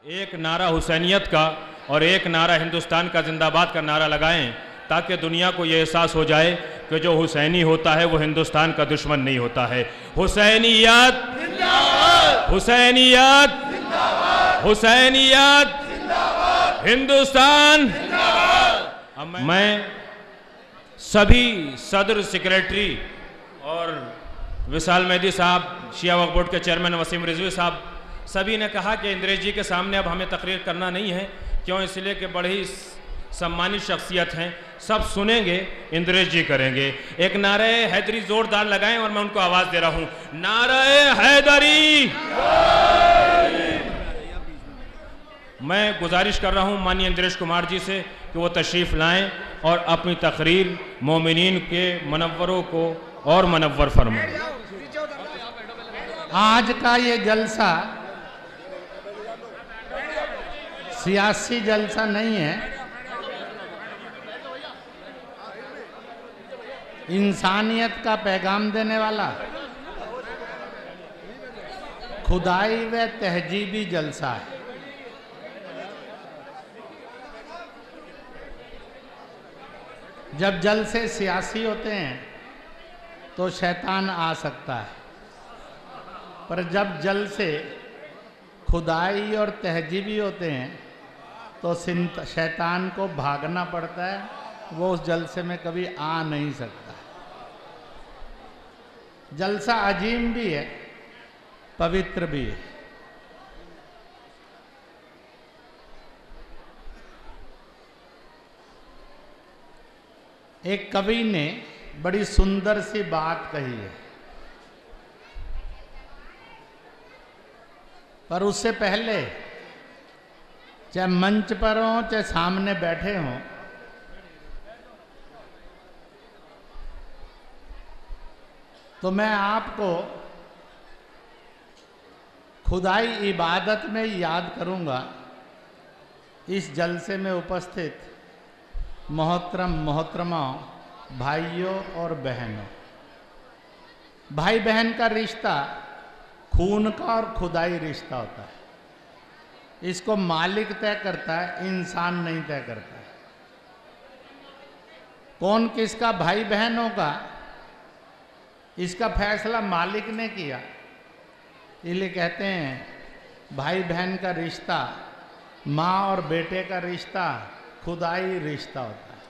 एक नारा हुसैनियत का और एक नारा हिंदुस्तान का जिंदाबाद का नारा लगाएं, ताकि दुनिया को ये एहसास हो जाए कि जो हुसैनी होता है वो हिंदुस्तान का दुश्मन नहीं होता है। हुसैनियत जिंदाबाद, हुसैनियत जिंदाबाद, हुसैनियत जिंदाबाद, हिंदुस्तान जिंदाबाद। मैं सभी सदर सेक्रेटरी और विशाल मेहदी साहब, शिया वक्फ बोर्ड के चेयरमैन वसीम रिजवी साहब, सभी ने कहा कि इंद्रेश जी के सामने अब हमें तकरीर करना नहीं है। क्यों? इसलिए कि बड़ी ही सम्मानित शख्सियत हैं, सब सुनेंगे, इंद्रेश जी करेंगे। एक नारे हैदरी जोरदार लगाएं और मैं उनको आवाज़ दे रहा हूं, नारे हैदरी। मैं गुजारिश कर रहा हूं माननीय इंद्रेश कुमार जी से कि वो तशरीफ़ लाएं और अपनी तकरीर मोमिनीन के मनव्वरों को और मनव्वर फरमाएं। आज का ये जलसा सियासी जलसा नहीं है, इंसानियत का पैगाम देने वाला खुदाई व तहजीबी जलसा है। जब जलसे सियासी होते हैं तो शैतान आ सकता है, पर जब जलसे खुदाई और तहजीबी होते हैं तो शैतान को भागना पड़ता है, वो उस जलसे में कभी आ नहीं सकता। जलसा अजीम भी है, पवित्र भी है। एक कवि ने बड़ी सुंदर सी बात कही है, पर उससे पहले चाहे मंच पर हों चाहे सामने बैठे हों, तो मैं आपको खुदाई इबादत में याद करूंगा। इस जलसे में उपस्थित मोहतरम मोहतरमाओं, भाइयों और बहनों, भाई बहन का रिश्ता खून का और खुदाई रिश्ता होता है। इसको मालिक तय करता है, इंसान नहीं तय करता है। कौन किसका भाई बहन होगा, इसका फैसला मालिक ने किया। इसलिए कहते हैं भाई बहन का रिश्ता, माँ और बेटे का रिश्ता खुदाई रिश्ता होता है।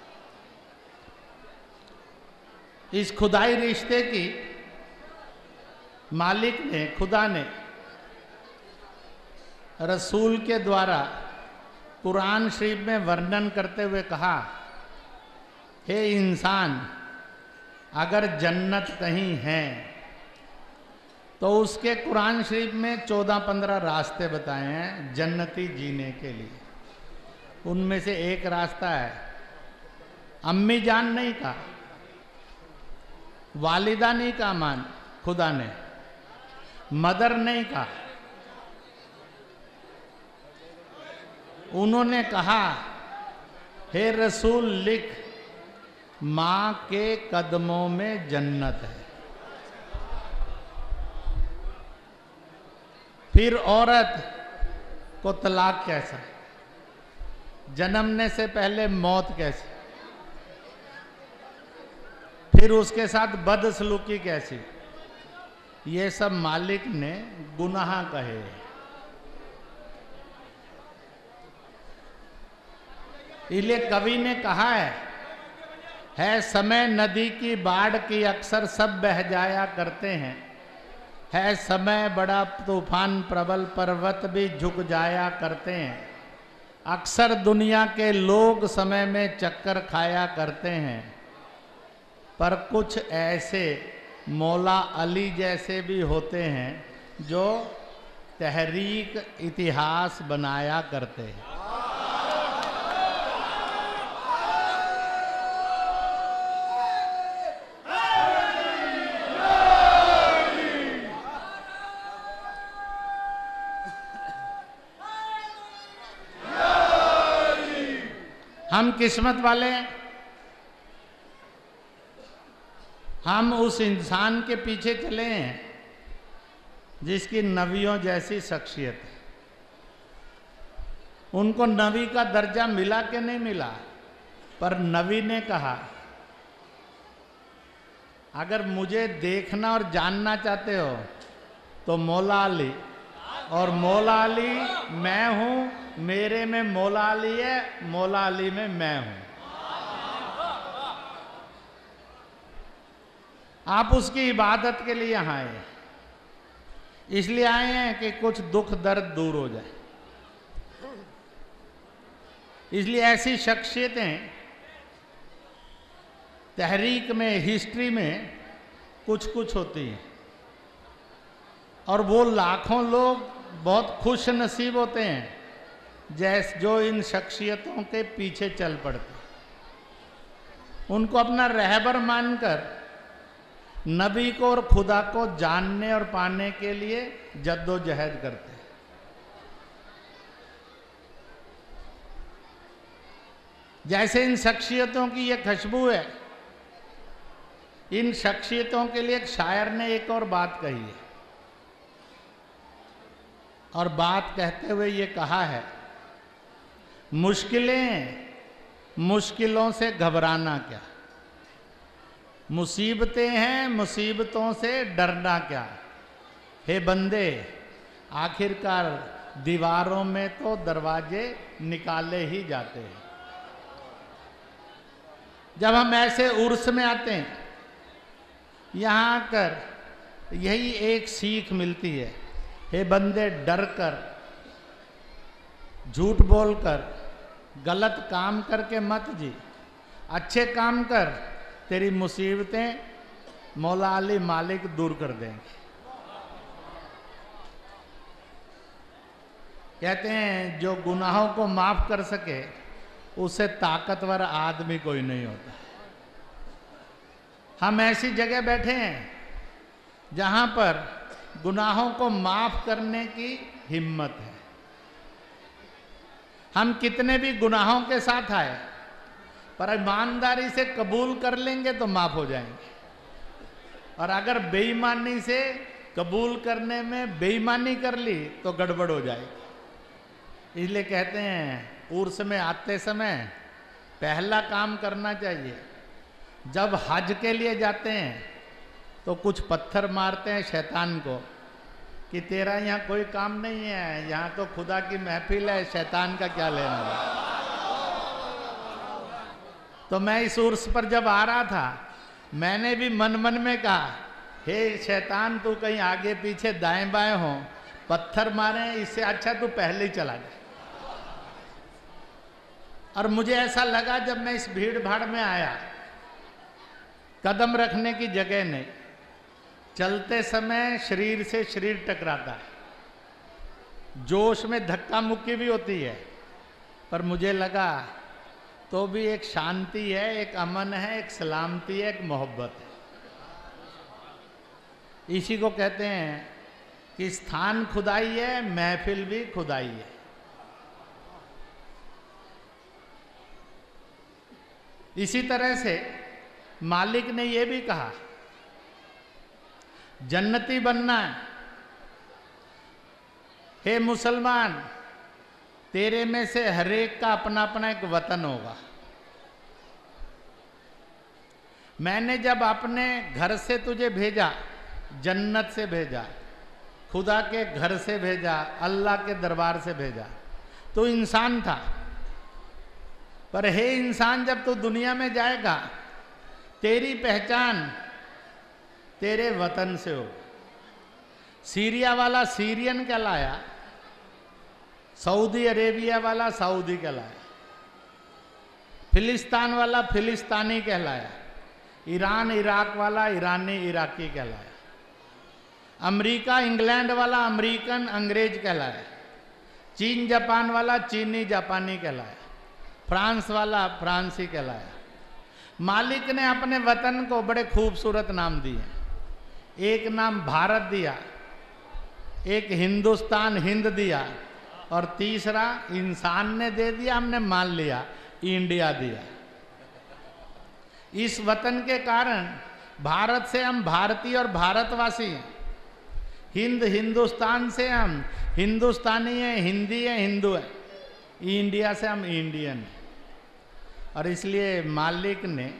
इस खुदाई रिश्ते की मालिक ने, खुदा ने रसूल के द्वारा कुरान शरीफ में वर्णन करते हुए कहा, हे इंसान, अगर जन्नत कहीं है तो उसके कुरान शरीफ में 14-15 रास्ते बताए हैं जन्नती जीने के लिए। उनमें से एक रास्ता है, अम्मी जान नहीं कहा, वालिदा नहीं कहा, मान खुदा ने मदर नहीं कहा, उन्होंने कहा, हे रसूल लिख, माँ के कदमों में जन्नत है। फिर औरत को तलाक कैसा, जन्मने से पहले मौत कैसी, फिर उसके साथ बदसलूकी कैसी, ये सब मालिक ने गुनाह कहे। इसलिए कवि ने कहा है समय नदी की बाढ़ की अक्सर सब बह जाया करते हैं, है समय बड़ा तूफान प्रबल पर्वत भी झुक जाया करते हैं। अक्सर दुनिया के लोग समय में चक्कर खाया करते हैं, पर कुछ ऐसे मौला अली जैसे भी होते हैं जो तहरीक इतिहास बनाया करते हैं। हम किस्मत वाले हैं, हम उस इंसान के पीछे चले हैं जिसकी नबियों जैसी शख्सियत है। उनको नबी का दर्जा मिला कि नहीं मिला? पर नबी ने कहा, अगर मुझे देखना और जानना चाहते हो तो मौला अली, और मौला अली मैं हूं, मेरे में मौला अली है, मौला अली में मैं हूं। आप उसकी इबादत के लिए यहाँ आए, इसलिए आए हैं कि कुछ दुख दर्द दूर हो जाए। इसलिए ऐसी शख्सियतें तहरीक में, हिस्ट्री में कुछ कुछ होती हैं, और वो लाखों लोग बहुत खुश नसीब होते हैं जो इन शख्सियतों के पीछे चल पड़ते, उनको अपना रहबर मानकर नबी को और खुदा को जानने और पाने के लिए जद्दोजहद करते हैं। जैसे इन शख्सियतों की ये खुशबू है, इन शख्सियतों के लिए एक शायर ने एक और बात कही है, और बात कहते हुए ये कहा है, मुश्किलों से घबराना क्या, मुसीबतें हैं मुसीबतों से डरना क्या, हे बंदे आखिरकार दीवारों में तो दरवाजे निकाले ही जाते हैं। जब हम ऐसे उर्स में आते हैं, यहाँ आकर यही एक सीख मिलती है, हे बंदे डर कर, झूठ बोलकर, गलत काम करके मत जी, अच्छे काम कर, तेरी मुसीबतें मौला अली मालिक दूर कर देंगे। कहते हैं जो गुनाहों को माफ कर सके उससे ताकतवर आदमी कोई नहीं होता। हम ऐसी जगह बैठे हैं जहां पर गुनाहों को माफ करने की हिम्मत है। हम कितने भी गुनाहों के साथ आए, पर ईमानदारी से कबूल कर लेंगे तो माफ हो जाएंगे, और अगर बेईमानी से कबूल करने में बेईमानी कर ली तो गड़बड़ हो जाएगी। इसलिए कहते हैं उर्स में आते समय पहला काम करना चाहिए, जब हज के लिए जाते हैं तो कुछ पत्थर मारते हैं शैतान को कि तेरा यहाँ कोई काम नहीं है, यहाँ तो खुदा की महफिल है, शैतान का क्या लेना। तो मैं इस उर्स पर जब आ रहा था, मैंने भी मन मन में कहा, हे शैतान तू कहीं आगे पीछे दाएं बाएं हो, पत्थर मारे, इससे अच्छा तू पहले ही चला जाए। और मुझे ऐसा लगा जब मैं इस भीड़ भाड़ में आया, कदम रखने की जगह नहीं, चलते समय शरीर से शरीर टकराता है, जोश में धक्का मुक्की भी होती है, पर मुझे लगा तो भी एक शांति है, एक अमन है, एक सलामती है, एक मोहब्बत है। इसी को कहते हैं कि स्थान खुदाई है, महफिल भी खुदाई है। इसी तरह से मालिक ने यह भी कहा, जन्नती बनना है, हे मुसलमान तेरे में से हर एक का अपना अपना एक वतन होगा। मैंने जब अपने घर से तुझे भेजा, जन्नत से भेजा, खुदा के घर से भेजा, अल्लाह के दरबार से भेजा, तो इंसान था। पर हे इंसान, जब तू दुनिया में जाएगा तेरी पहचान तेरे वतन से हो। सीरिया वाला सीरियन कहलाया, सऊदी अरेबिया वाला सऊदी कहलाया, फिलिस्तान वाला फिलिस्तानी कहलाया, ईरान इराक वाला ईरानी इराकी कहलाया, अमेरिका इंग्लैंड वाला अमेरिकन अंग्रेज कहलाया, चीन जापान वाला चीनी जापानी कहलाया, फ्रांस वाला फ्रांसी कहलाया। मालिक ने अपने वतन को बड़े खूबसूरत नाम दिए। एक नाम भारत दिया, एक हिंदुस्तान हिंद दिया, और तीसरा इंसान ने दे दिया, हमने मान लिया, इंडिया दिया। इस वतन के कारण भारत से हम भारतीय और भारतवासी हैं, हिंदुस्तान से हम हिंदुस्तानी हैं, हिंदी हैं, हिंदू हैं। इंडिया से हम इंडियन, और इसलिए मालिक ने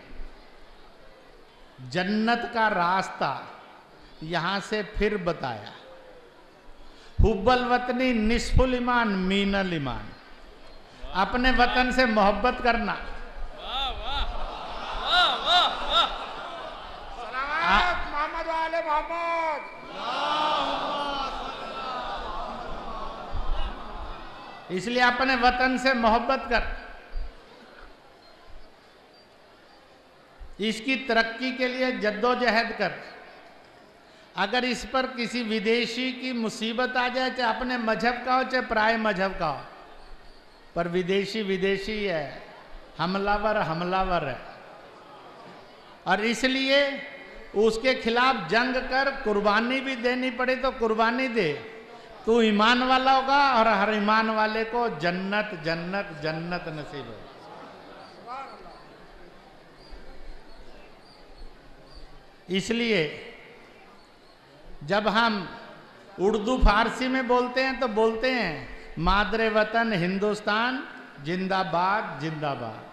जन्नत का रास्ता यहां से फिर बताया। हुब्बल वतनी निस्फुल ईमान मीनल ईमान, अपने वतन से मोहब्बत करना। मोहम्मद वाले मोहम्मद। इसलिए अपने वतन से मोहब्बत कर, इसकी तरक्की के लिए जद्दोजहद कर। अगर इस पर किसी विदेशी की मुसीबत आ जाए, चाहे अपने मजहब का हो चाहे पराये मजहब का हो, पर विदेशी विदेशी है, हमलावर हमलावर है, और इसलिए उसके खिलाफ जंग कर, कुर्बानी भी देनी पड़े तो कुर्बानी दे। तू ईमान वाला होगा और हर ईमान वाले को जन्नत जन्नत जन्नत नसीब हो। इसलिए जब हम उर्दू फारसी में बोलते हैं तो बोलते हैं मादरे वतन हिंदुस्तान जिंदाबाद जिंदाबाद।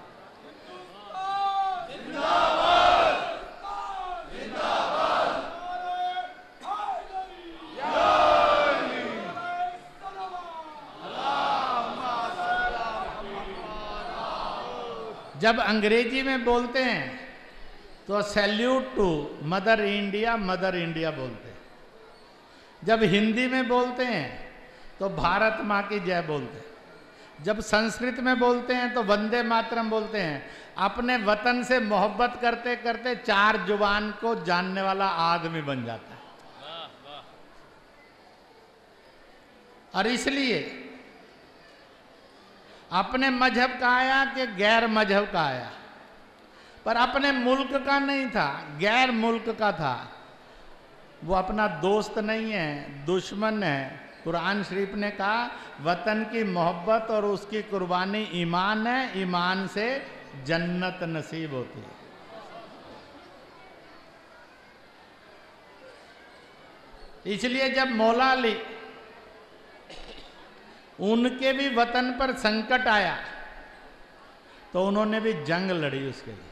जब अंग्रेजी में बोलते हैं तो सैल्यूट टू मदर इंडिया बोलते हैं। जब हिंदी में बोलते हैं तो भारत माँ की जय बोलते हैं। जब संस्कृत में बोलते हैं तो वंदे मातरम बोलते हैं। अपने वतन से मोहब्बत करते करते 4 जुबान को जानने वाला आदमी बन जाता है। और इसलिए अपने मजहब का आया कि गैर मजहब का आया, पर अपने मुल्क का नहीं था, गैर मुल्क का था। वो अपना दोस्त नहीं है, दुश्मन है। कुरान शरीफ ने कहा वतन की मोहब्बत और उसकी कुर्बानी ईमान है, ईमान से जन्नत नसीब होती है। इसलिए जब मौला अली, उनके भी वतन पर संकट आया तो उन्होंने भी जंग लड़ी उसके लिए,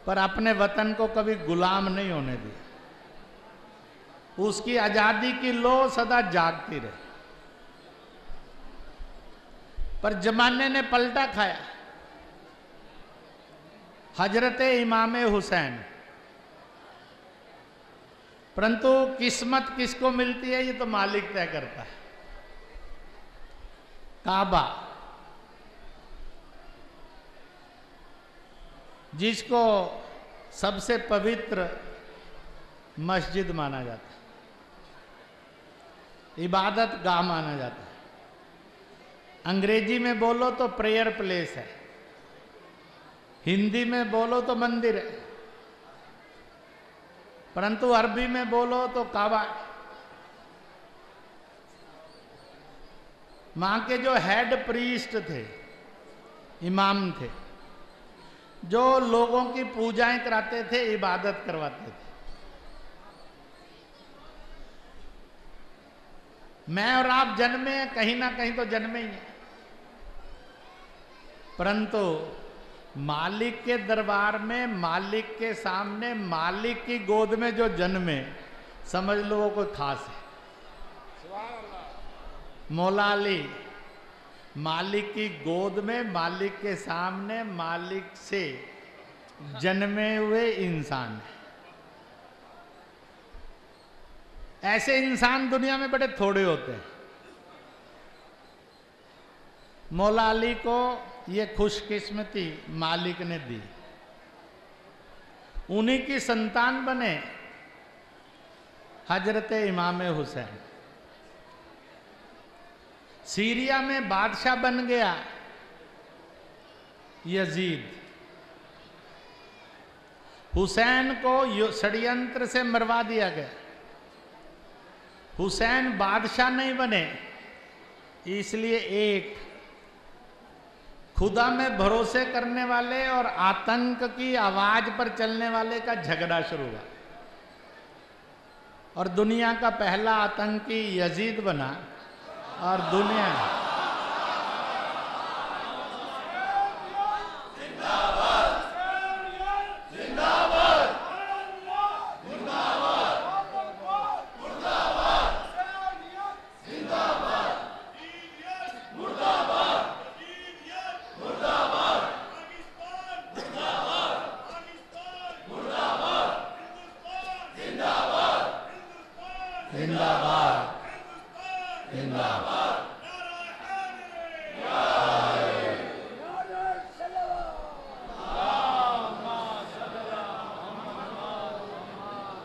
पर अपने वतन को कभी गुलाम नहीं होने दिया। उसकी आजादी की लो सदा जागती रही। पर जमाने ने पलटा खाया। हजरत इमाम हुसैन, परंतु किस्मत किसको मिलती है ये तो मालिक तय करता है। काबा, जिसको सबसे पवित्र मस्जिद माना जाता है, इबादत गाह माना जाता है। अंग्रेजी में बोलो तो प्रेयर प्लेस है, हिंदी में बोलो तो मंदिर है, परंतु अरबी में बोलो तो काबा। मां के जो हेड प्रीस्ट थे, इमाम थे, जो लोगों की पूजाएं कराते थे, इबादत करवाते थे। मैं और आप जन्मे हैं, कहीं ना कहीं तो जन्मे ही हैं, परंतु मालिक के दरबार में, मालिक के सामने, मालिक की गोद में जो जन्मे, समझ लो वो कोई खास है। मौला अली मालिक की गोद में, मालिक के सामने, मालिक से जन्मे हुए इंसान है। ऐसे इंसान दुनिया में बड़े थोड़े होते हैं। मौला अली को ये खुशकिस्मती मालिक ने दी, उन्हीं की संतान बने हजरत इमाम हुसैन। सीरिया में बादशाह बन गया यजीद। हुसैन को षड्यंत्र से मरवा दिया गया। हुसैन बादशाह नहीं बने, इसलिए एक खुदा में भरोसे करने वाले और आतंक की आवाज पर चलने वाले का झगड़ा शुरू हुआ, और दुनिया का पहला आतंकी यजीद बना। और दुनिया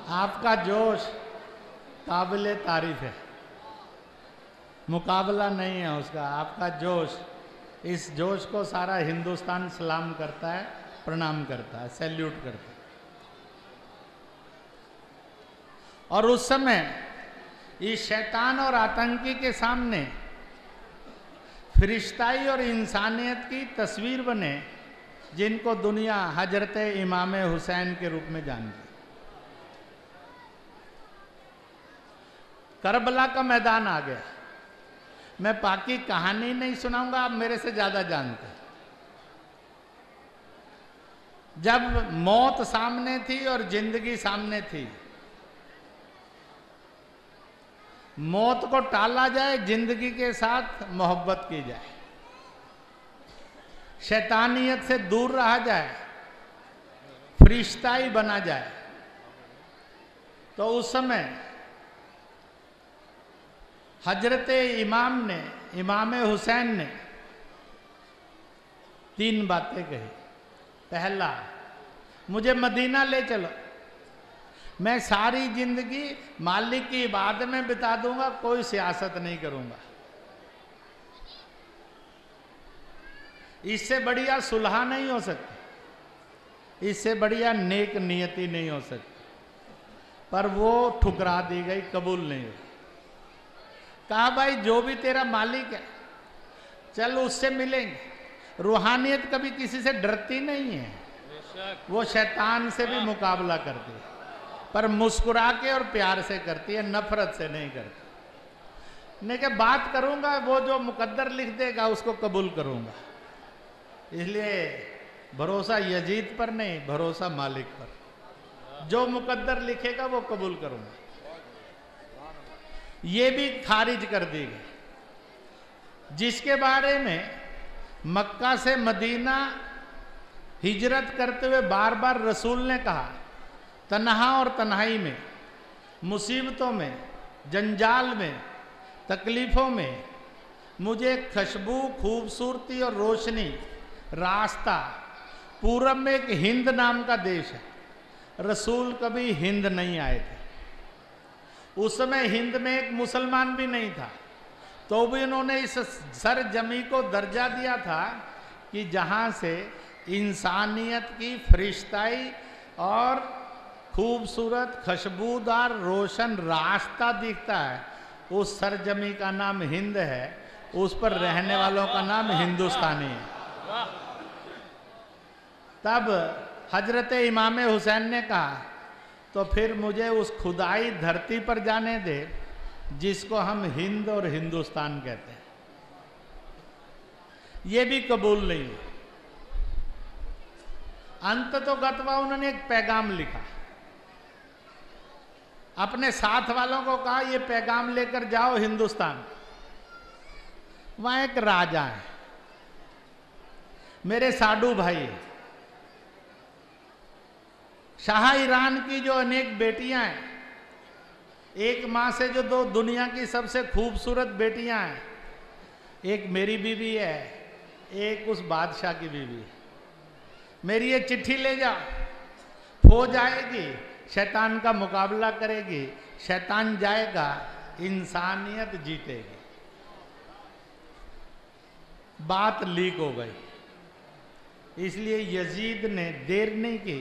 आपका जोश काबिले तारीफ है, मुकाबला नहीं है उसका। आपका जोश, इस जोश को सारा हिंदुस्तान सलाम करता है, प्रणाम करता है, सैल्यूट करता है। और उस समय इस शैतान और आतंकी के सामने फरिश्ताई और इंसानियत की तस्वीर बने, जिनको दुनिया हजरत इमाम हुसैन के रूप में जानती। करबला का मैदान आ गया। मैं बाकी कहानी नहीं सुनाऊंगा, आप मेरे से ज्यादा जानते हैं। जब मौत सामने थी और जिंदगी सामने थी, मौत को टाला जाए, जिंदगी के साथ मोहब्बत की जाए, शैतानियत से दूर रहा जाए, फरिश्ताई बना जाए। तो उस समय हजरत इमाम हुसैन ने 3 बातें कही। पहला, मुझे मदीना ले चलो, मैं सारी जिंदगी मालिक की इबादत में बिता दूंगा, कोई सियासत नहीं करूंगा। इससे बढ़िया सुलह नहीं हो सकती, इससे बढ़िया नेक नियति नहीं हो सकती। पर वो ठुकरा दी गई, कबूल नहीं हुई। कहा भाई जो भी तेरा मालिक है, चल उससे मिलेंगे। रूहानियत कभी किसी से डरती नहीं है, वो शैतान से भी मुकाबला करती है, पर मुस्कुरा के और प्यार से करती है, नफरत से नहीं करती। नहीं कि बात करूंगा, वो जो मुकद्दर लिख देगा उसको कबूल करूंगा। इसलिए भरोसा यजीद पर नहीं, भरोसा मालिक पर। जो मुकद्दर लिखेगा वो कबूल करूंगा। ये भी खारिज कर दी गई। जिसके बारे में मक्का से मदीना हिजरत करते हुए बार बार रसूल ने कहा, तन्हा और तन्हाई में, मुसीबतों में, जंजाल में, तकलीफ़ों में मुझे खुशबू, खूबसूरती और रोशनी, रास्ता। पूरब में एक हिंद नाम का देश है, रसूल कभी हिंद नहीं आए थे। उस समय हिंद में एक मुसलमान भी नहीं था, तो भी उन्होंने इस सरजमी को दर्जा दिया था कि जहाँ से इंसानियत की फरिश्ताई और खूबसूरत, खुशबूदार, रोशन रास्ता दिखता है, उस सरजमी का नाम हिंद है, उस पर रहने वालों का नाम हिंदुस्तानी है। तब हजरत इमाम हुसैन ने कहा, तो फिर मुझे उस खुदाई धरती पर जाने दे जिसको हम हिंद और हिंदुस्तान कहते हैं। ये भी कबूल नहीं। अंत तो गतवा उन्होंने एक पैगाम लिखा, अपने साथ वालों को कहा, ये पैगाम लेकर जाओ हिंदुस्तान। वहां एक राजा है, मेरे साडू भाई, शाह ईरान की जो अनेक बेटियां हैं, एक माँ से जो 2 दुनिया की सबसे खूबसूरत बेटियां हैं, एक मेरी बीवी है, एक उस बादशाह की बीवी है। मेरी ये चिट्ठी ले जा, फौज आएगी, शैतान का मुकाबला करेगी, शैतान जाएगा, इंसानियत जीतेगी। बात लीक हो गई, इसलिए यजीद ने देर नहीं की,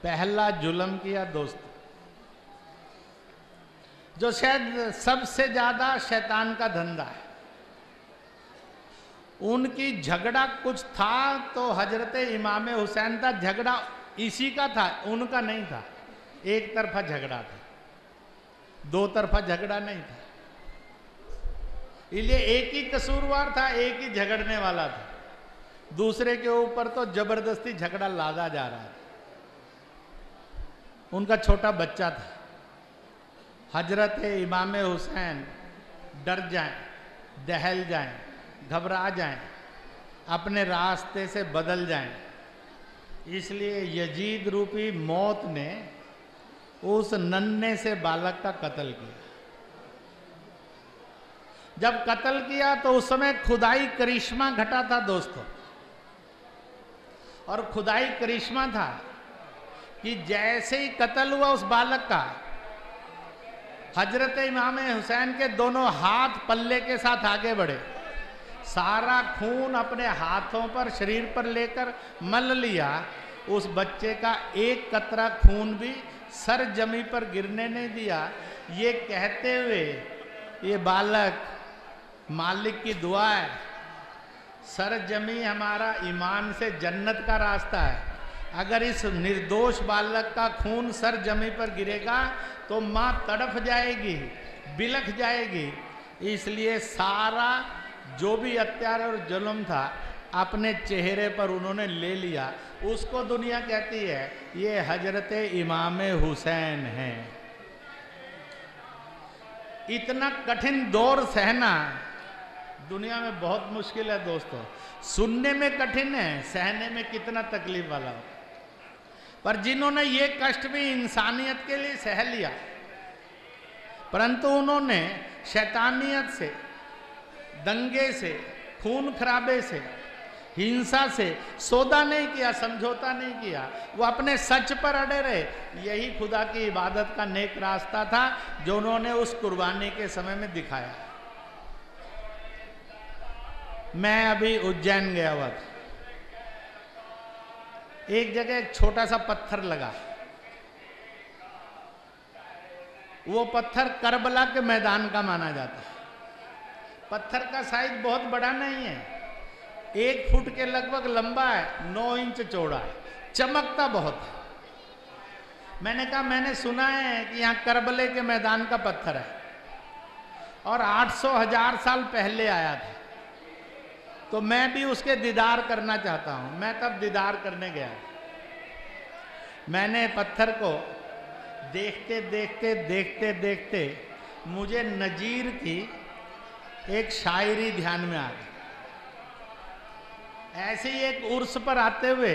पहला जुल्म किया दोस्त, जो शायद सबसे ज्यादा शैतान का धंधा है। उनकी झगड़ा कुछ था तो हजरत इमाम हुसैन था, झगड़ा इसी का था, उनका नहीं था। एक तरफा झगड़ा था, 2 तरफा झगड़ा नहीं था। इसलिए एक ही कसूरवार था, एक ही झगड़ने वाला था, दूसरे के ऊपर तो जबरदस्ती झगड़ा लादा जा रहा था। उनका छोटा बच्चा था। हजरत इमाम हुसैन डर जाएं, दहल जाएं, घबरा जाएं, अपने रास्ते से बदल जाएं, इसलिए यजीद रूपी मौत ने उस नन्हे से बालक का कत्ल किया। जब कत्ल किया तो उस समय खुदाई करिश्मा घटा था दोस्तों, और खुदाई करिश्मा था कि जैसे ही कत्ल हुआ उस बालक का, हजरत इमाम हुसैन के दोनों हाथ पल्ले के साथ आगे बढ़े, सारा खून अपने हाथों पर शरीर पर लेकर मल लिया। उस बच्चे का एक कतरा खून भी सर जमी पर गिरने नहीं दिया। ये कहते हुए ये बालक, मालिक की दुआ है, सर जमी हमारा ईमान से जन्नत का रास्ता है, अगर इस निर्दोष बालक का खून सर जमी पर गिरेगा तो माँ तड़फ जाएगी, बिलख जाएगी। इसलिए सारा जो भी अत्याचार और जुल्म था अपने चेहरे पर उन्होंने ले लिया। उसको दुनिया कहती है ये हजरत इमाम हुसैन हैं। इतना कठिन दौर सहना दुनिया में बहुत मुश्किल है दोस्तों। सुनने में कठिन है, सहने में कितना तकलीफ वाला हो। पर जिन्होंने ये कष्ट भी इंसानियत के लिए सह लिया, परंतु उन्होंने शैतानियत से, दंगे से, खून खराबे से, हिंसा से सौदा नहीं किया, समझौता नहीं किया, वो अपने सच पर अड़े रहे। यही खुदा की इबादत का नेक रास्ता था जो उन्होंने उस कुर्बानी के समय में दिखाया। मैं अभी उज्जैन गया हुआ था, एक जगह एक छोटा सा पत्थर लगा। वो पत्थर करबला के मैदान का माना जाता है। पत्थर का साइज बहुत बड़ा नहीं है, 1 फुट के लगभग लंबा है, 9 इंच चौड़ा है, चमकता बहुत है। मैंने कहा मैंने सुना है कि यहाँ करबले के मैदान का पत्थर है और 800,000 साल पहले आया था, तो मैं भी उसके दीदार करना चाहता हूँ। मैं तब दीदार करने गया। मैंने पत्थर को देखते देखते देखते देखते मुझे नजीर की एक शायरी ध्यान में आ गई। ऐसे ही एक उर्स पर आते हुए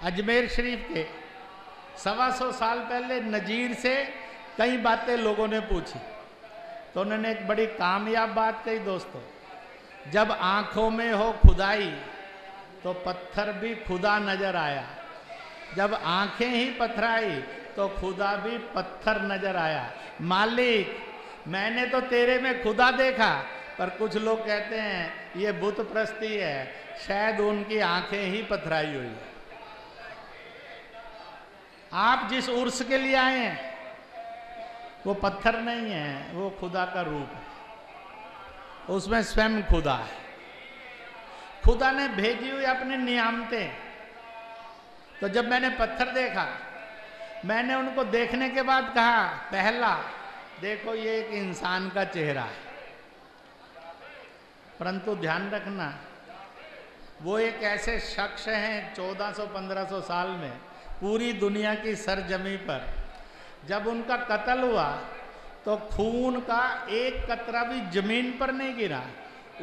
अजमेर शरीफ के 125 साल पहले नजीर से कई बातें लोगों ने पूछी, तो उन्होंने एक बड़ी कामयाब बात कही दोस्तों, जब आंखों में हो खुदाई तो पत्थर भी खुदा नजर आया, जब आंखें ही पथराई तो खुदा भी पत्थर नजर आया। मालिक मैंने तो तेरे में खुदा देखा, पर कुछ लोग कहते हैं ये बुत प्रस्ती है, शायद उनकी आंखें ही पथराई हुई। आप जिस उर्स के लिए आए हैं वो पत्थर नहीं है, वो खुदा का रूप है, उसमें स्वयं खुदा है। खुदा ने भेजी हुई अपनी नियामतें। तो जब मैंने पत्थर देखा, मैंने उनको देखने के बाद कहा, पहला देखो ये एक इंसान का चेहरा है, परंतु ध्यान रखना वो एक ऐसे शख्स हैं 1400-1500 साल में पूरी दुनिया की सरजमी पर, जब उनका कत्ल हुआ तो खून का एक कतरा भी जमीन पर नहीं गिरा,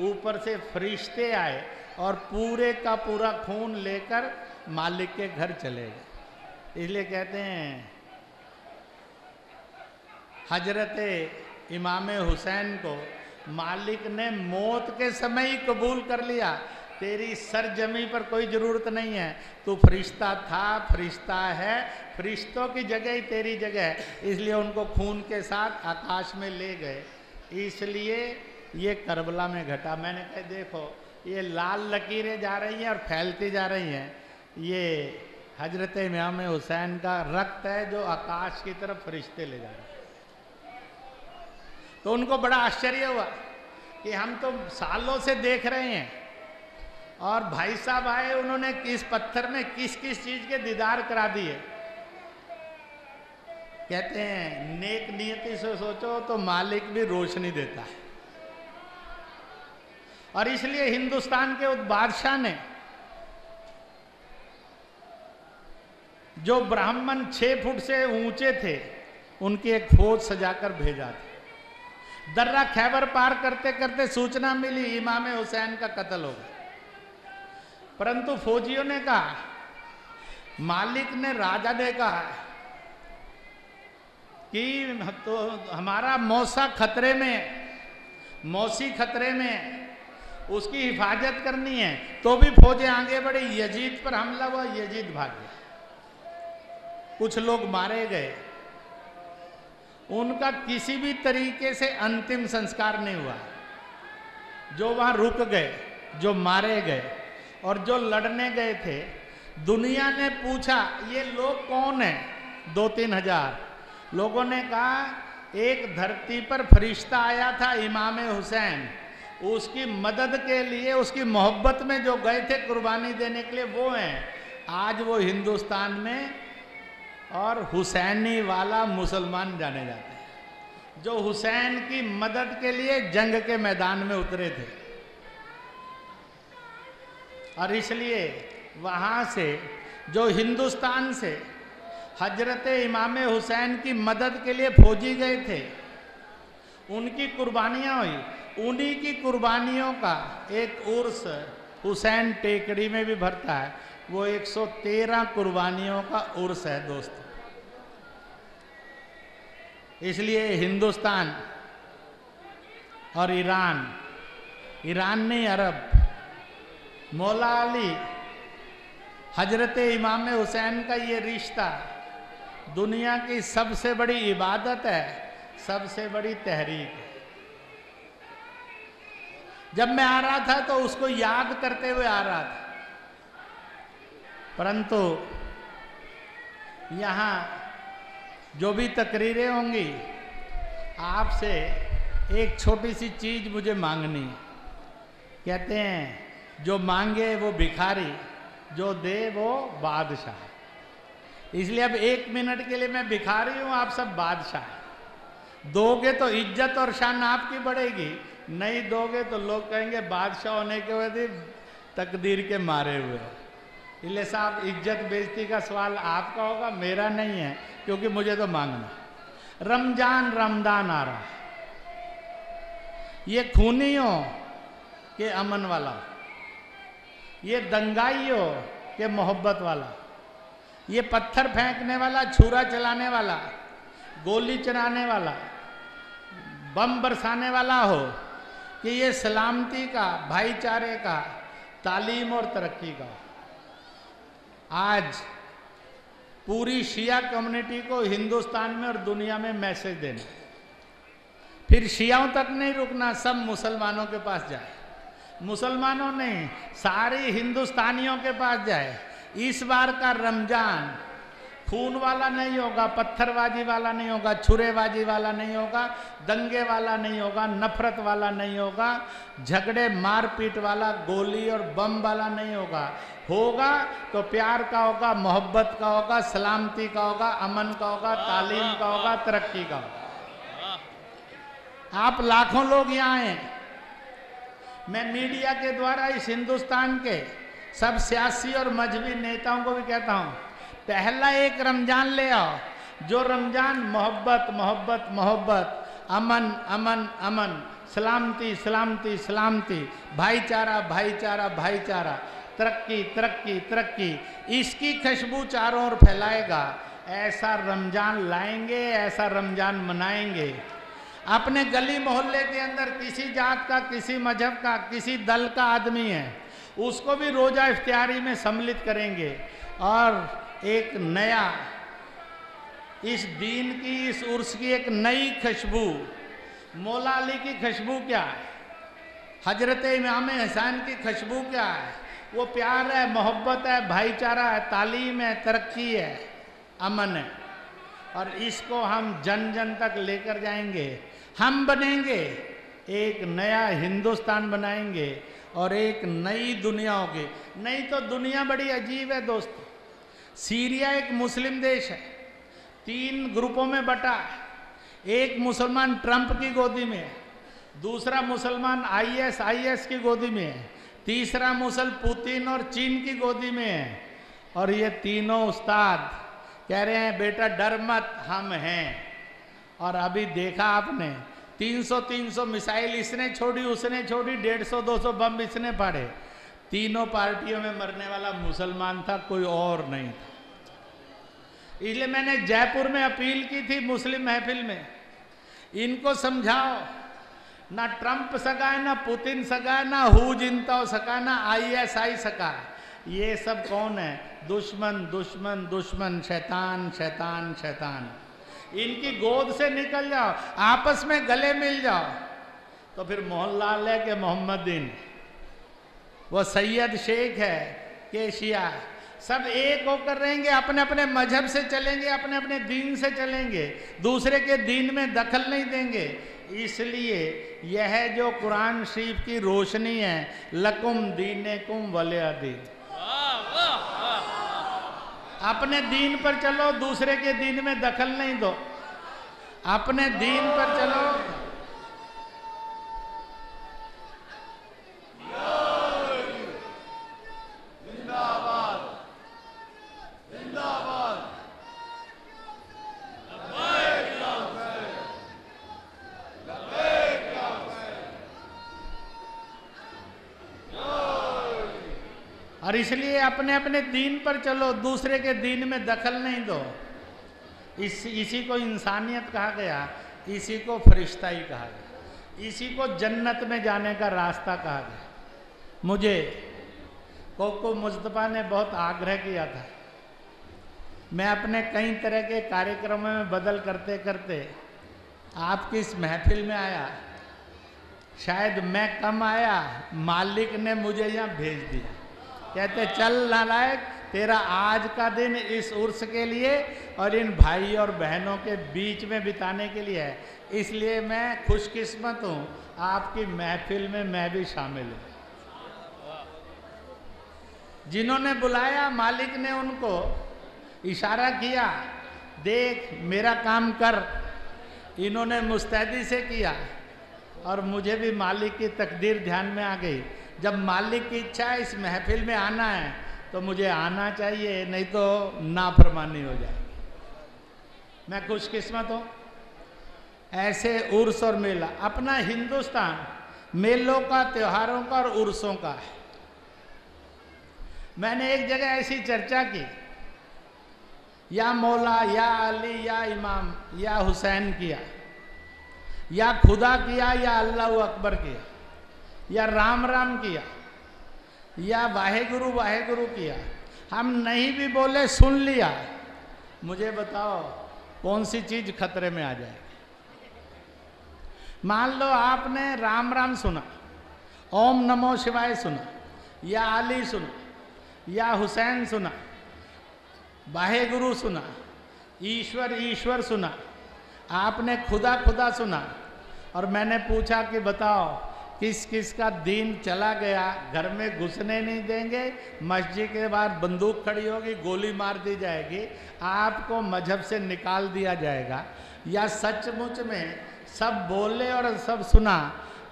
ऊपर से फरिश्ते आए और पूरे का पूरा खून लेकर मालिक के घर चले गए। इसलिए कहते हैं हजरत इमाम हुसैन को मालिक ने मौत के समय ही कबूल कर लिया। तेरी सरजमी पर कोई ज़रूरत नहीं है, तू फरिश्ता था, फरिश्ता है, फरिश्तों की जगह ही तेरी जगह है। इसलिए उनको खून के साथ आकाश में ले गए। इसलिए ये करबला में घटा। मैंने कहा देखो ये लाल लकीरें जा रही हैं और फैलती जा रही हैं, ये हजरत इमाम हुसैन का रक्त है जो आकाश की तरफ फरिश्ते ले जा रहे हैं। तो उनको बड़ा आश्चर्य हुआ कि हम तो सालों से देख रहे हैं, और भाई साहब आए, उन्होंने इस पत्थर में किस किस चीज के दीदार करा दिए। कहते हैं नेक नियति से सोचो तो मालिक भी रोशनी देता है। और इसलिए हिंदुस्तान के उस बादशाह ने जो ब्राह्मण 6 फुट से ऊंचे थे उनकी एक फौज सजाकर भेजा था। दर्रा खैबर पार करते करते सूचना मिली इमाम हुसैन का कत्ल हो गया, परंतु फौजियों ने कहा, मालिक ने, राजा ने कहा कि तो हमारा मौसा खतरे में, मौसी खतरे में है, उसकी हिफाजत करनी है, तो भी फौजें आगे बढ़ी। यजीद पर हमला हुआ, यजीद भागे, कुछ लोग मारे गए, उनका किसी भी तरीके से अंतिम संस्कार नहीं हुआ। जो वहां रुक गए, जो मारे गए और जो लड़ने गए थे, दुनिया ने पूछा ये लोग कौन है? 2-3 हजार लोगों ने कहा एक धरती पर फरिश्ता आया था इमाम हुसैन, उसकी मदद के लिए, उसकी मोहब्बत में जो गए थे कुर्बानी देने के लिए, वो हैं आज वो हिंदुस्तान में और हुसैनी वाला मुसलमान जाने जाते हैं, जो हुसैन की मदद के लिए जंग के मैदान में उतरे थे। और इसलिए वहां से जो हिंदुस्तान से हजरत इमाम हुसैन की मदद के लिए फौजी गए थे, उनकी कुर्बानियां हुई। उन्हीं की कुर्बानियों का एक उर्स हुसैन टेकड़ी में भी भरता है, वो 113 कुर्बानियों का उर्स है दोस्तों। इसलिए हिंदुस्तान और ईरान, ईरान नहीं अरब, मौला अली हजरत इमाम हुसैन का ये रिश्ता दुनिया की सबसे बड़ी इबादत है, सबसे बड़ी तहरीक है। जब मैं आ रहा था तो उसको याद करते हुए आ रहा था, परंतु यहाँ जो भी तकरीरें होंगी, आपसे एक छोटी सी चीज मुझे मांगनी है। कहते हैं जो मांगे वो भिखारी, जो दे वो बादशाह। इसलिए अब 1 मिनट के लिए मैं भिखारी हूं, आप सब बादशाह। दोगे तो इज्जत और शान आपकी बढ़ेगी, नहीं दोगे तो लोग कहेंगे बादशाह होने के वजह तकदीर के मारे हुए। इसलिए साहब इज्जत बेइज्जती का सवाल आपका होगा, मेरा नहीं है, क्योंकि मुझे तो मांगना। रमजान रमदान आ रहा, ये खूनियों के अमन वाला, ये दंगाइयों के मोहब्बत वाला, ये पत्थर फेंकने वाला, छुरा चलाने वाला, गोली चलाने वाला, बम बरसाने वाला हो, कि ये सलामती का, भाईचारे का, तालीम और तरक्की का। आज पूरी शिया कम्युनिटी को हिंदुस्तान में और दुनिया में मैसेज देना, फिर शियाओं तक नहीं रुकना, सब मुसलमानों के पास जाए। मुसलमानों नहीं, सारे हिंदुस्तानियों के पास जाए। इस बार का रमजान खून वाला नहीं होगा, पत्थरबाजी वाला नहीं होगा, छुरेबाजी वाला नहीं होगा, दंगे वाला नहीं होगा, नफरत वाला नहीं होगा, झगड़े मारपीट वाला, गोली और बम वाला नहीं होगा। होगा तो प्यार का होगा, मोहब्बत का होगा, सलामती का होगा, अमन का होगा, तालीम का होगा, तरक्की का होगा। आप लाखों लोग यहाँ हैं, मैं मीडिया के द्वारा इस हिंदुस्तान के सब सियासी और मजहबी नेताओं को भी कहता हूँ, पहला एक रमजान ले आओ, जो रमजान मोहब्बत मोहब्बत मोहब्बत, अमन अमन अमन, सलामती सलामती सलामती, भाईचारा भाईचारा भाईचारा, तरक्की तरक्की तरक्की, इसकी खुशबू चारों ओर फैलाएगा। ऐसा रमजान लाएंगे, ऐसा रमजान मनाएंगे। अपने गली मोहल्ले के अंदर किसी जात का, किसी मजहब का, किसी दल का आदमी है, उसको भी रोजा इफ्तियारी में सम्मिलित करेंगे और एक नया, इस दीन की, इस उर्स की एक नई खुशबू। मौला अली की खुशबू क्या है? हजरत इमाम हुसैन की खुशबू क्या है? वो प्यार है, मोहब्बत है, भाईचारा है, तालीम है, तरक्की है, अमन है। और इसको हम जन जन तक लेकर जाएंगे। हम बनेंगे, एक नया हिंदुस्तान बनाएंगे और एक नई दुनिया होगी। नहीं तो दुनिया बड़ी अजीब है दोस्तों। सीरिया एक मुस्लिम देश है, 3 ग्रुपों में बटा है। एक मुसलमान ट्रंप की गोदी में है, दूसरा मुसलमान आईएस की गोदी में है, तीसरा मुसल पुतिन और चीन की गोदी में है। और ये तीनों उस्ताद कह रहे हैं बेटा डर मत, हम हैं। और अभी देखा आपने 300 मिसाइल इसने छोड़ी, उसने छोड़ी, 150-200 बम इसने फाड़े। तीनों पार्टियों में मरने वाला मुसलमान था, कोई और नहीं था। इसलिए मैंने जयपुर में अपील की थी मुस्लिम महफिल में, इनको समझाओ ना ट्रंप सका है, ना पुतिन सका है, ना हु जिनता सका, ना ISI सका। ये सब कौन है? दुश्मन दुश्मन दुश्मन, शैतान शैतान शैतान। इनकी गोद से निकल जाओ, आपस में गले मिल जाओ, तो फिर मोहनलाल है कि मोहम्मदीन, वो सैयद शेख है कि शिया, सब एक होकर रहेंगे, अपने अपने मजहब से चलेंगे, अपने अपने दीन से चलेंगे, दूसरे के दीन में दखल नहीं देंगे। इसलिए यह जो कुरान शरीफ की रोशनी है, लकुम दीनेकुम वलिया दीन, अपने दीन पर चलो, दूसरे के दीन में दखल नहीं दो, अपने दीन पर चलो। और इसलिए अपने अपने दीन पर चलो, दूसरे के दीन में दखल नहीं दो। इसी को इंसानियत कहा गया, इसी को फरिश्ता ही कहा गया, इसी को जन्नत में जाने का रास्ता कहा गया। मुझे कोको मुस्तफा ने बहुत आग्रह किया था, मैं अपने कई तरह के कार्यक्रमों में बदल करते करते आपकी इस महफिल में आया। शायद मैं कम आया, मालिक ने मुझे यहाँ भेज दिया, कहते चल नालायक, तेरा आज का दिन इस उर्स के लिए और इन भाई और बहनों के बीच में बिताने के लिए है। इसलिए मैं खुशकिस्मत हूँ, आपकी महफिल में मैं भी शामिल हूँ। जिन्होंने बुलाया, मालिक ने उनको इशारा किया, देख मेरा काम कर। इन्होंने मुस्तैदी से किया और मुझे भी मालिक की तकदीर ध्यान में आ गई। जब मालिक की इच्छा है इस महफिल में आना है तो मुझे आना चाहिए, नहीं तो नाफरमानी हो जाएगी। मैं खुशकिस्मत हूँ, ऐसे उर्स और मेला। अपना हिंदुस्तान मेलों का, त्योहारों का और उर्सों का है। मैंने एक जगह ऐसी चर्चा की, या मौला, या अली, या इमाम, या हुसैन किया, या खुदा किया, या अल्लाह अकबर किया, या राम राम किया, या वाहेगुरु वाहेगुरु किया। हम नहीं भी बोले, सुन लिया। मुझे बताओ कौन सी चीज खतरे में आ जाएगी? मान लो आपने राम राम सुना, ओम नमो शिवाय सुना, या अली सुना, या हुसैन सुना, वाहेगुरु सुना, ईश्वर ईश्वर सुना, आपने खुदा खुदा सुना, और मैंने पूछा कि बताओ किस किस का दीन चला गया, घर में घुसने नहीं देंगे, मस्जिद के बाहर बंदूक खड़ी होगी, गोली मार दी जाएगी, आपको मजहब से निकाल दिया जाएगा, या सचमुच में सब बोले और सब सुना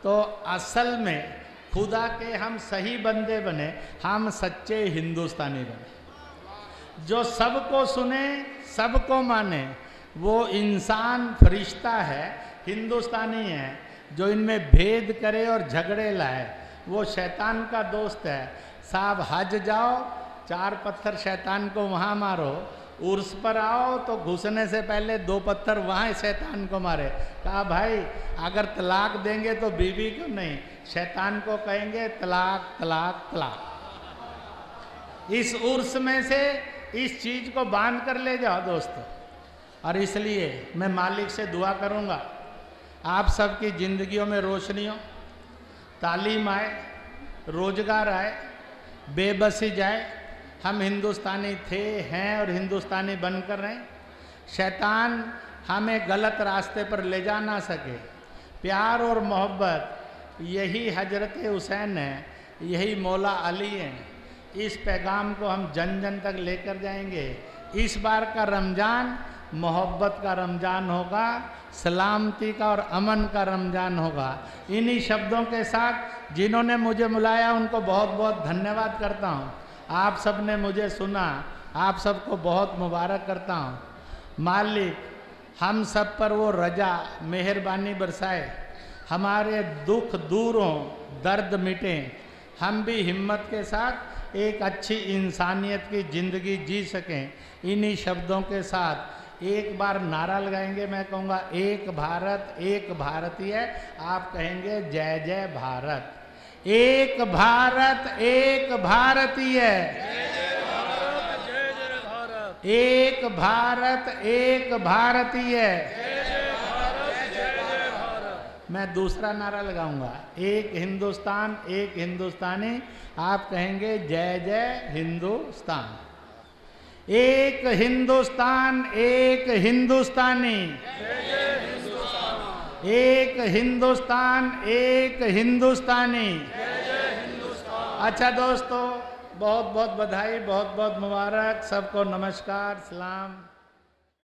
तो असल में खुदा के हम सही बंदे बने, हम सच्चे हिंदुस्तानी बने। जो सबको सुने, सबको माने, वो इंसान फरिश्ता है, हिंदुस्तानी है। जो इनमें भेद करे और झगड़े लाए, वो शैतान का दोस्त है। साहब हज जाओ, 4 पत्थर शैतान को वहाँ मारो, उर्स पर आओ तो घुसने से पहले 2 पत्थर वहाँ शैतान को मारे। कहा भाई अगर तलाक देंगे तो बीवी को नहीं, शैतान को कहेंगे तलाक तलाक तलाक। इस उर्स में से इस चीज को बांध कर ले जाओ दोस्तों। और इसलिए मैं मालिक से दुआ करूँगा आप सबकी ज़िंदगियों में रोशनी हो, तालीम आए, रोजगार आए, बेबसी जाए। हम हिंदुस्तानी थे, हैं और हिंदुस्तानी बनकर रहें। शैतान हमें गलत रास्ते पर ले जा ना सके। प्यार और मोहब्बत यही हजरत हुसैन है, यही मौला अली है। इस पैगाम को हम जन जन तक लेकर जाएंगे। इस बार का रमज़ान मोहब्बत का रमज़ान होगा, सलामती का और अमन का रमज़ान होगा। इन्हीं शब्दों के साथ जिन्होंने मुझे बुलाया उनको बहुत बहुत धन्यवाद करता हूँ। आप सब ने मुझे सुना, आप सबको बहुत मुबारक करता हूँ। मालिक हम सब पर वो रजा मेहरबानी बरसाए, हमारे दुख दूर हों, दर्द मिटें, हम भी हिम्मत के साथ एक अच्छी इंसानियत की ज़िंदगी जी सकें। इन्हीं शब्दों के साथ एक बार नारा लगाएंगे, मैं कहूँगा एक भारत एक भारतीय, आप कहेंगे जय जय भारत। एक भारत एक भारतीय, एक भारत एक भारतीय। मैं दूसरा नारा लगाऊंगा, एक हिंदुस्तान एक हिंदुस्तानी, आप कहेंगे जय जय हिंदुस्तान। एक हिंदुस्तान एक हिंदुस्तानी, एक हिंदुस्तान एक हिंदुस्तानी। अच्छा दोस्तों, बहुत बहुत बधाई, बहुत बहुत मुबारक, सबको नमस्कार, सलाम।